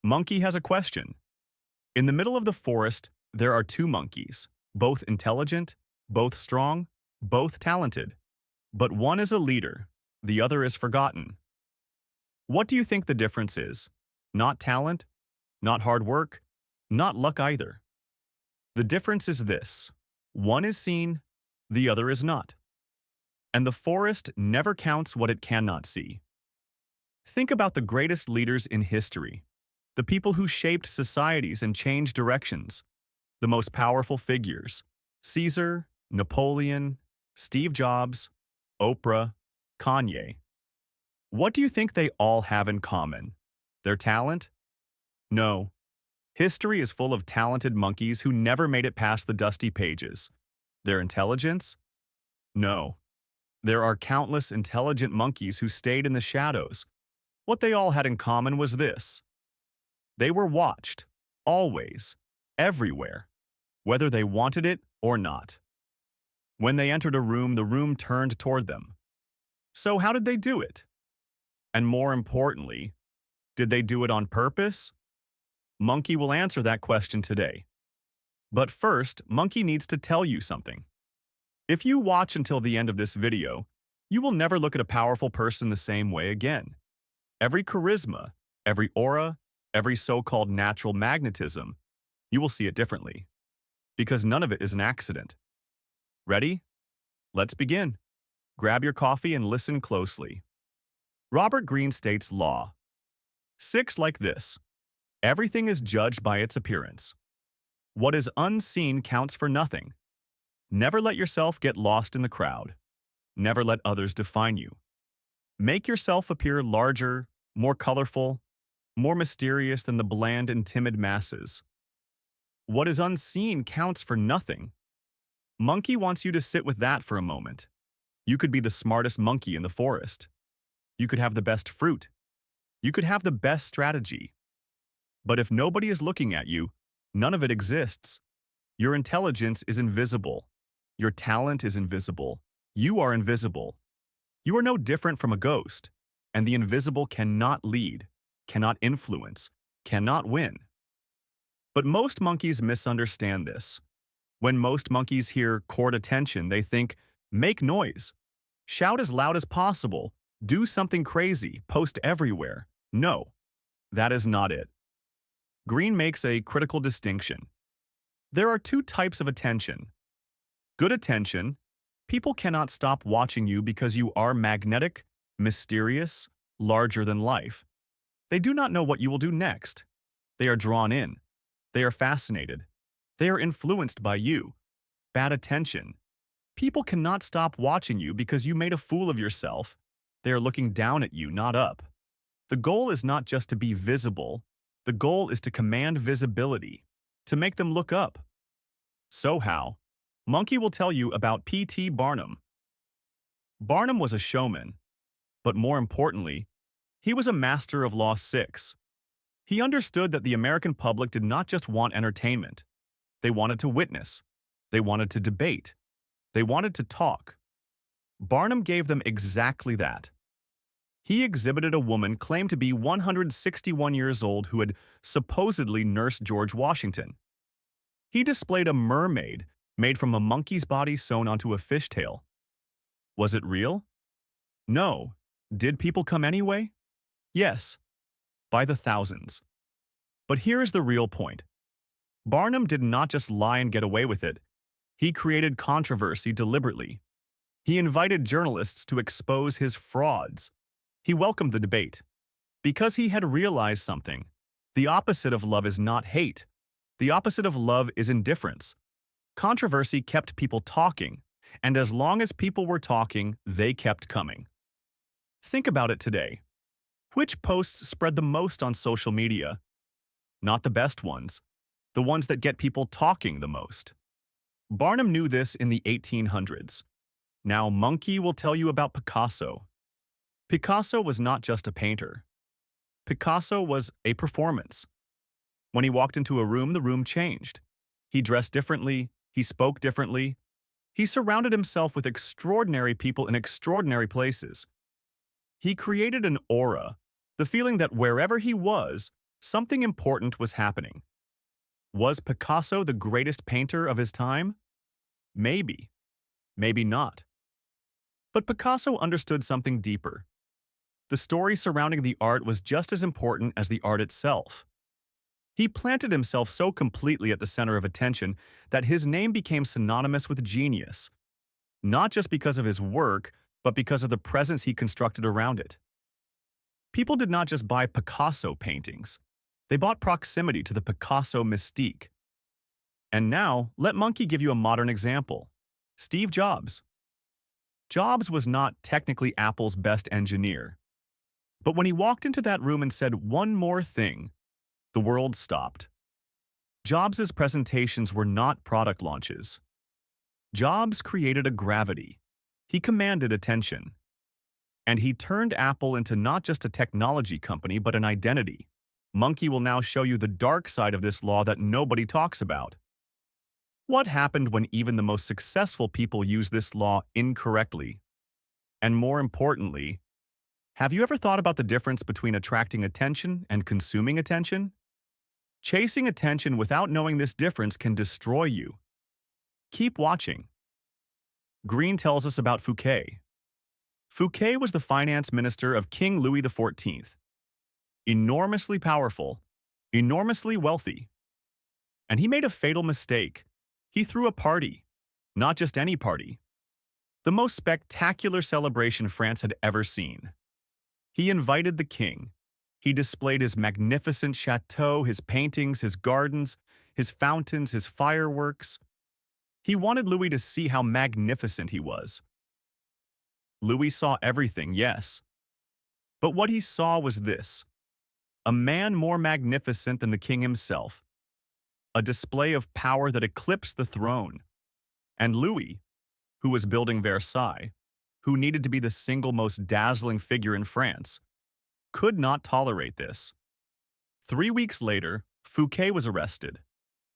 Monkey has a question. In the middle of the forest, there are two monkeys, both intelligent, both strong, both talented. But one is a leader, the other is forgotten. What do you think the difference is? Not talent, not hard work, not luck either. The difference is this: one is seen, the other is not. And the forest never counts what it cannot see. Think about the greatest leaders in history, the people who shaped societies and changed directions, the most powerful figures: Caesar, Napoleon, Steve Jobs, Oprah, Kanye. What do you think they all have in common? Their talent? No. History is full of talented monkeys who never made it past the dusty pages. Their intelligence? No. There are countless intelligent monkeys who stayed in the shadows. What they all had in common was this: they were watched, always, everywhere, whether they wanted it or not. When they entered a room, the room turned toward them. So how did they do it? And more importantly, did they do it on purpose? Monkey will answer that question today. But first, Monkey needs to tell you something. If you watch until the end of this video, you will never look at a powerful person the same way again. Every charisma, every aura, every so-called natural magnetism, you will see it differently. Because none of it is an accident. Ready? Let's begin. Grab your coffee and listen closely. Robert Greene states law 6 like this: everything is judged by its appearance. What is unseen counts for nothing. Never let yourself get lost in the crowd. Never let others define you. Make yourself appear larger, more colorful, more mysterious than the bland and timid masses. What is unseen counts for nothing. Monkey wants you to sit with that for a moment. You could be the smartest monkey in the forest. You could have the best fruit. You could have the best strategy. But if nobody is looking at you, none of it exists. Your intelligence is invisible. Your talent is invisible. You are invisible. You are no different from a ghost, and the invisible cannot lead, cannot influence, cannot win. But most monkeys misunderstand this. When most monkeys hear court attention, they think, make noise, shout as loud as possible, do something crazy, post everywhere. No, that is not it. Greene makes a critical distinction. There are two types of attention. Good attention: people cannot stop watching you because you are magnetic, mysterious, larger than life. They do not know what you will do next. They are drawn in. They are fascinated. They are influenced by you. Bad attention: people cannot stop watching you because you made a fool of yourself. They are looking down at you, not up. The goal is not just to be visible. The goal is to command visibility, to make them look up. So how? Monkey will tell you about P.T. Barnum. Barnum was a showman, but more importantly, he was a master of Law 6. He understood that the American public did not just want entertainment. They wanted to witness. They wanted to debate. They wanted to talk. Barnum gave them exactly that. He exhibited a woman claimed to be 161 years old who had supposedly nursed George Washington. He displayed a mermaid made from a monkey's body sewn onto a fishtail. Was it real? No. Did people come anyway? Yes, by the thousands. But here is the real point. Barnum did not just lie and get away with it. He created controversy deliberately. He invited journalists to expose his frauds. He welcomed the debate. Because he had realized something. The opposite of love is not hate. The opposite of love is indifference. Controversy kept people talking, and as long as people were talking, they kept coming. Think about it today. Which posts spread the most on social media? Not the best ones. The ones that get people talking the most. Barnum knew this in the 1800s. Now Monkey will tell you about Picasso. Picasso was not just a painter. Picasso was a performance. When he walked into a room, the room changed. He dressed differently. He spoke differently. He surrounded himself with extraordinary people in extraordinary places. He created an aura, the feeling that wherever he was, Something important was happening. Was Picasso the greatest painter of his time? Maybe. Maybe not. But Picasso understood something deeper. The story surrounding the art was just as important as the art itself. He planted himself so completely at the center of attention that his name became synonymous with genius, not just because of his work, but because of the presence he constructed around it. People did not just buy Picasso paintings. They bought proximity to the Picasso mystique. And now, let Monkey give you a modern example. Steve Jobs. Jobs was not technically Apple's best engineer. But when he walked into that room and said one more thing, the world stopped. Jobs' presentations were not product launches. Jobs created a gravity. He commanded attention. And he turned Apple into not just a technology company, but an identity. Monkey will now show you the dark side of this law that nobody talks about. What happened when even the most successful people use this law incorrectly? And more importantly, have you ever thought about the difference between attracting attention and consuming attention? Chasing attention without knowing this difference can destroy you. Keep watching. Green tells us about Fouquet. Fouquet was the finance minister of King Louis XIV. Enormously powerful, enormously wealthy. And he made a fatal mistake. He threw a party. Not just any party. The most spectacular celebration France had ever seen. He invited the king. He displayed his magnificent chateau, his paintings, his gardens, his fountains, his fireworks. He wanted Louis to see how magnificent he was. Louis saw everything, yes. But what he saw was this: a man more magnificent than the king himself. A display of power that eclipsed the throne. And Louis, who was building Versailles, who needed to be the single most dazzling figure in France, could not tolerate this. 3 weeks later, Fouquet was arrested.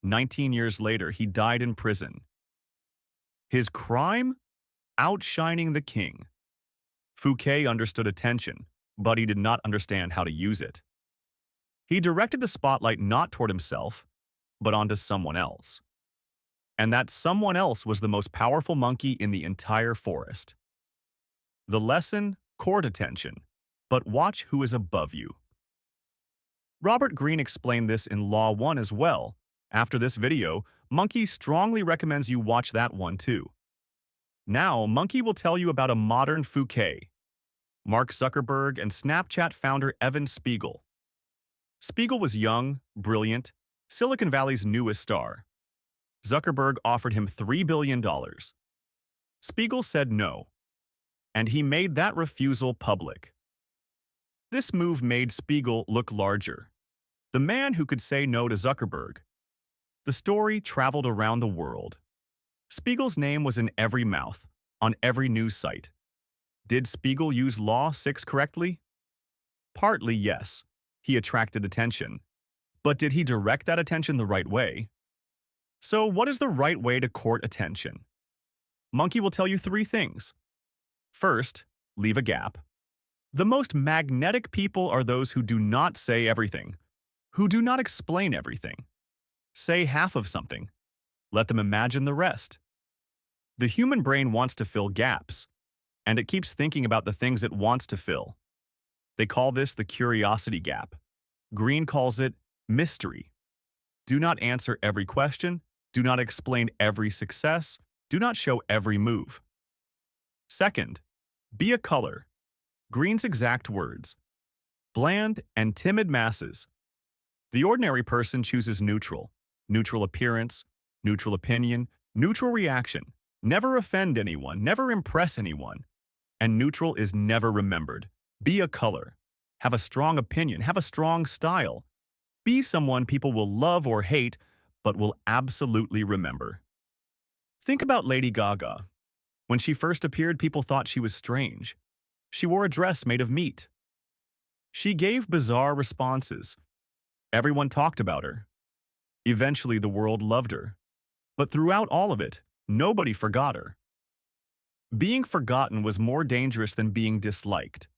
19 years later, he died in prison. His crime? Outshining the king. Fouquet understood attention, but he did not understand how to use it. He directed the spotlight not toward himself, but onto someone else. And that someone else was the most powerful monkey in the entire forest. The lesson: court attention, but watch who is above you. Robert Greene explained this in Law 1 as well. After this video, Monkey strongly recommends you watch that one too. Now, Monkey will tell you about a modern Fouquet, Mark Zuckerberg and Snapchat founder Evan Spiegel. Spiegel was young, brilliant, Silicon Valley's newest star. Zuckerberg offered him $3 billion. Spiegel said no, and he made that refusal public. This move made Spiegel look larger, the man who could say no to Zuckerberg. The story traveled around the world. Spiegel's name was in every mouth, on every news site. Did Spiegel use Law 6 correctly? Partly, yes. He attracted attention. But did he direct that attention the right way? So what is the right way to court attention? Monkey will tell you 3 things. First, leave a gap. The most magnetic people are those who do not say everything, who do not explain everything. Say half of something. Let them imagine the rest. The human brain wants to fill gaps, and it keeps thinking about the things it wants to fill. They call this the curiosity gap. Green calls it mystery. Do not answer every question. Do not explain every success. Do not show every move. Second, be a color. Green's exact words: bland and timid masses. The ordinary person chooses neutral appearance, neutral opinion, neutral reaction. Never offend anyone, never impress anyone. And neutral is never remembered. Be a color. Have a strong opinion, have a strong style. Be someone people will love or hate, but will absolutely remember. Think about Lady Gaga. When she first appeared, people thought she was strange. She wore a dress made of meat. She gave bizarre responses. Everyone talked about her. Eventually, the world loved her. But throughout all of it, nobody forgot her. Being forgotten was more dangerous than being disliked.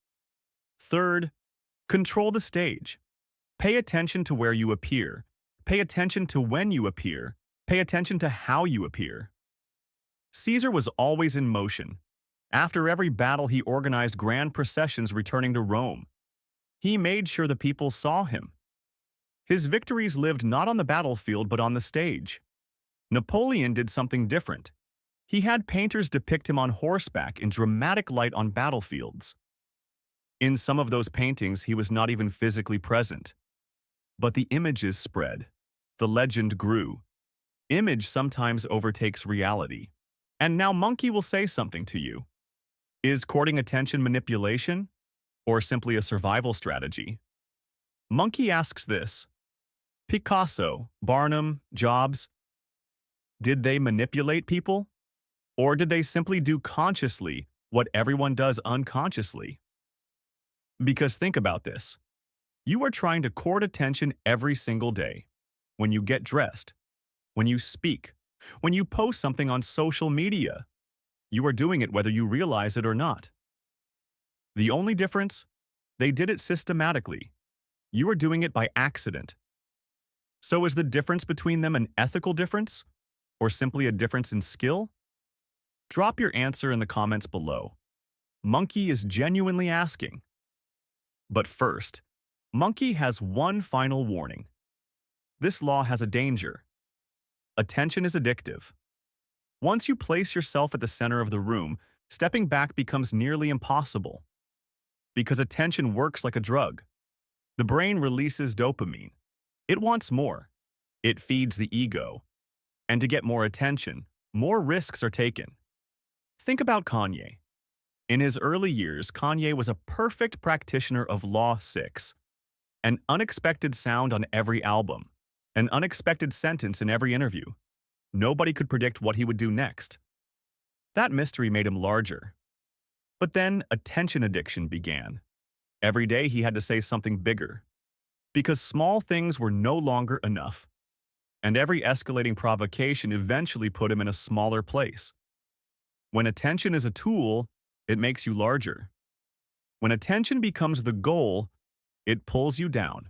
Third, control the stage. Pay attention to where you appear. Pay attention to when you appear. Pay attention to how you appear. Caesar was always in motion. After every battle, he organized grand processions returning to Rome. He made sure the people saw him. His victories lived not on the battlefield but on the stage. Napoleon did something different. He had painters depict him on horseback in dramatic light on battlefields. In some of those paintings, he was not even physically present. But the images spread. The legend grew. Image sometimes overtakes reality. And now Monkey will say something to you. Is courting attention manipulation? Or simply a survival strategy? Monkey asks this. Picasso, Barnum, Jobs, did they manipulate people? Or did they simply do consciously what everyone does unconsciously? Because think about this. You are trying to court attention every single day. When you get dressed, when you speak, when you post something on social media, you are doing it whether you realize it or not. The only difference? They did it systematically. You are doing it by accident. So is the difference between them an ethical difference? Or simply a difference in skill? Drop your answer in the comments below. Monkey is genuinely asking. But first, Monkey has one final warning. This law has a danger. Attention is addictive. Once you place yourself at the center of the room, stepping back becomes nearly impossible. Because attention works like a drug. The brain releases dopamine. It wants more. It feeds the ego. And to get more attention, more risks are taken. Think about Kanye. In his early years, Kanye was a perfect practitioner of Law 6. An unexpected sound on every album. An unexpected sentence in every interview. Nobody could predict what he would do next. That mystery made him larger. But then attention addiction began. Every day he had to say something bigger. Because small things were no longer enough. And every escalating provocation eventually put him in a smaller place. When attention is a tool, it makes you larger. When attention becomes the goal, it pulls you down.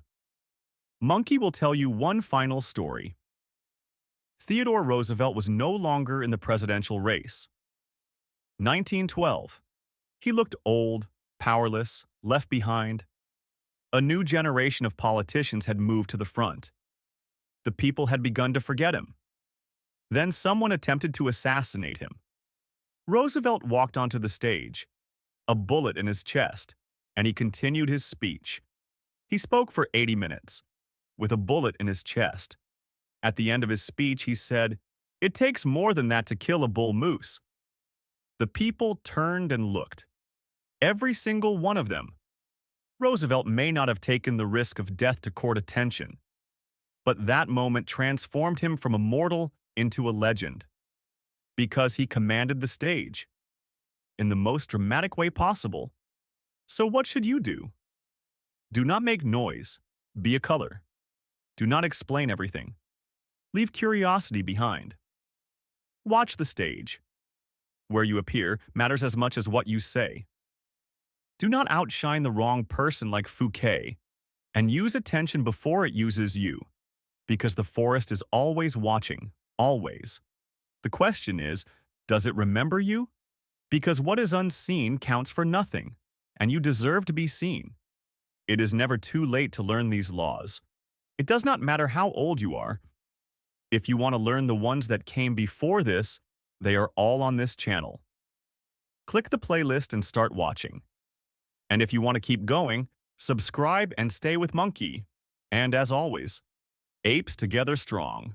Monkey will tell you one final story. Theodore Roosevelt was no longer in the presidential race. 1912. He looked old, powerless, left behind. A new generation of politicians had moved to the front. The people had begun to forget him. Then someone attempted to assassinate him. Roosevelt walked onto the stage, a bullet in his chest, and he continued his speech. He spoke for 80 minutes, with a bullet in his chest. At the end of his speech, he said, "It takes more than that to kill a bull moose." The people turned and looked. Every single one of them. Roosevelt may not have taken the risk of death to court attention, but that moment transformed him from a mortal into a legend. Because he commanded the stage in the most dramatic way possible. So what should you do? Do not make noise. Be a color. Do not explain everything. Leave curiosity behind. Watch the stage. Where you appear matters as much as what you say. Do not outshine the wrong person like Fouquet, and use attention before it uses you, because the forest is always watching, always. The question is, does it remember you? Because what is unseen counts for nothing, and you deserve to be seen. It is never too late to learn these laws. It does not matter how old you are. If you want to learn the ones that came before this, they are all on this channel. Click the playlist and start watching. And if you want to keep going, subscribe and stay with Monkey. And as always, apes together strong.